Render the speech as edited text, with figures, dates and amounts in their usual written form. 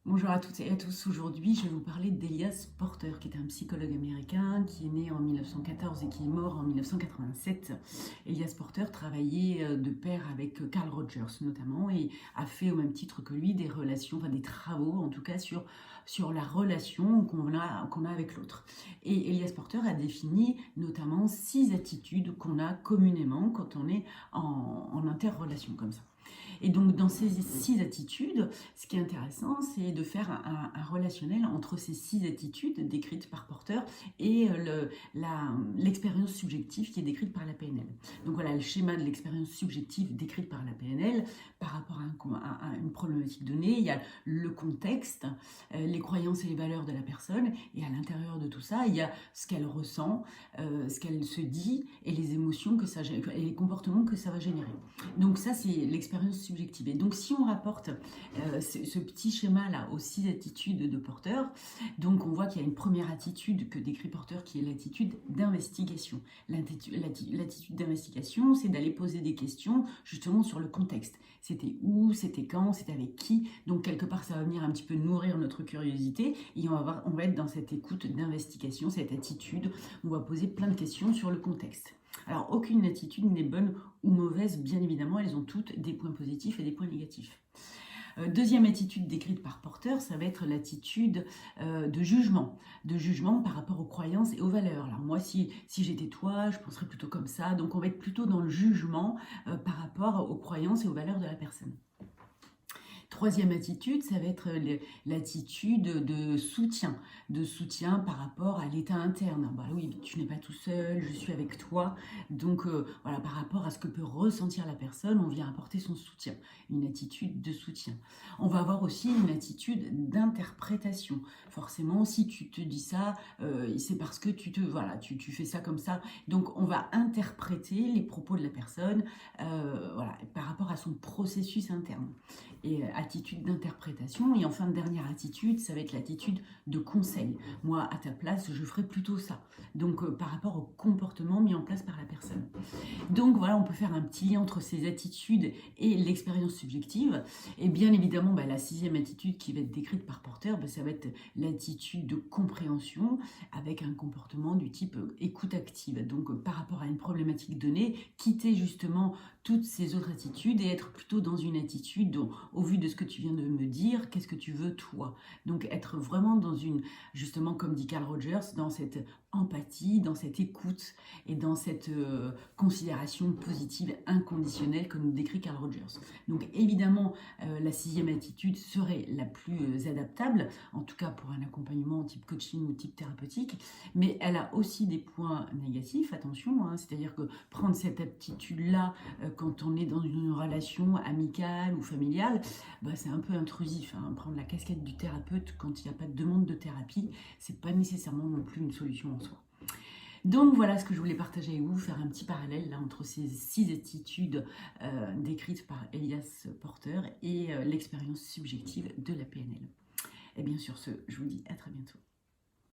Bonjour à toutes et à tous. Aujourd'hui, je vais vous parler d'Elias Porter, qui est un psychologue américain qui est né en 1914 et qui est mort en 1987. Elias Porter travaillait de pair avec Carl Rogers notamment et a fait au même titre que lui des relations, enfin des travaux en tout cas sur la relation qu'on a avec l'autre. Et Elias Porter a défini notamment 6 attitudes qu'on a communément quand on est en interrelation comme ça. Et donc, dans ces 6 attitudes, ce qui est intéressant, c'est de faire un relationnel entre ces 6 attitudes décrites par Porter et l'expérience subjective qui est décrite par la PNL. Donc voilà, le schéma de l'expérience subjective décrite par la PNL par rapport à une problématique donnée. Il y a le contexte, les croyances et les valeurs de la personne, et à l'intérieur de tout ça, il y a ce qu'elle ressent, ce qu'elle se dit, et les émotions et les comportements que ça va générer. Donc ça, c'est l'expérience subjective. Et donc si on rapporte ce petit schéma-là aux 6 attitudes de Porter, donc on voit qu'il y a une première attitude que décrit Porter qui est l'attitude d'investigation. L'attitude d'investigation, c'est d'aller poser des questions justement sur le contexte. C'était où, c'était quand, c'était avec qui. Donc quelque part, ça va venir un petit peu nourrir notre curiosité et on va être dans cette écoute d'investigation, cette attitude où on va poser plein de questions sur le contexte. Alors, aucune attitude n'est bonne ou mauvaise, bien évidemment, elles ont toutes des points positifs et des points négatifs. Deuxième attitude décrite par Porter, ça va être l'attitude de jugement par rapport aux croyances et aux valeurs. Alors moi, si j'étais toi, je penserais plutôt comme ça. Donc on va être plutôt dans le jugement par rapport aux croyances et aux valeurs de la personne. Troisième attitude, ça va être l'attitude de soutien par rapport à l'état interne. Bah oui, tu n'es pas tout seul, je suis avec toi. Donc voilà, par rapport à ce que peut ressentir la personne, on vient apporter son soutien, une attitude de soutien. On va avoir aussi une attitude d'interprétation. Forcément, si tu te dis ça, c'est parce que tu fais ça comme ça. Donc on va interpréter les propos de la personne par rapport à son processus interne. Et attitude d'interprétation. Et enfin, dernière attitude, ça va être l'attitude de conseil. Moi, à ta place, je ferais plutôt ça. Donc, par rapport au comportement mis en place par la personne. Donc, voilà, on peut faire un petit lien entre ces attitudes et l'expérience subjective. Et bien évidemment, la 6e attitude qui va être décrite par Porter, ça va être l'attitude de compréhension avec un comportement du type écoute active. Donc, par rapport à une problématique donnée, quitter justement toutes ces autres attitudes et être plutôt dans une attitude au vu de ce que tu viens de me dire, qu'est-ce que tu veux toi? Donc être vraiment dans justement comme dit Carl Rogers, dans cette empathie, dans cette écoute et dans cette considération positive inconditionnelle que nous décrit Carl Rogers. Donc évidemment, la 6e attitude serait la plus adaptable, en tout cas pour un accompagnement type coaching ou type thérapeutique, mais elle a aussi des points négatifs, attention, c'est-à-dire que prendre cette attitude-là quand on est dans une relation amicale ou familiale, c'est un peu intrusif. Prendre la casquette du thérapeute quand il n'y a pas de demande de thérapie, c'est pas nécessairement non plus une solution en soi. Donc voilà ce que je voulais partager avec vous, faire un petit parallèle là, entre ces 6 attitudes décrites par Elias Porter et l'expérience subjective de la PNL. Et bien sur ce, je vous dis à très bientôt.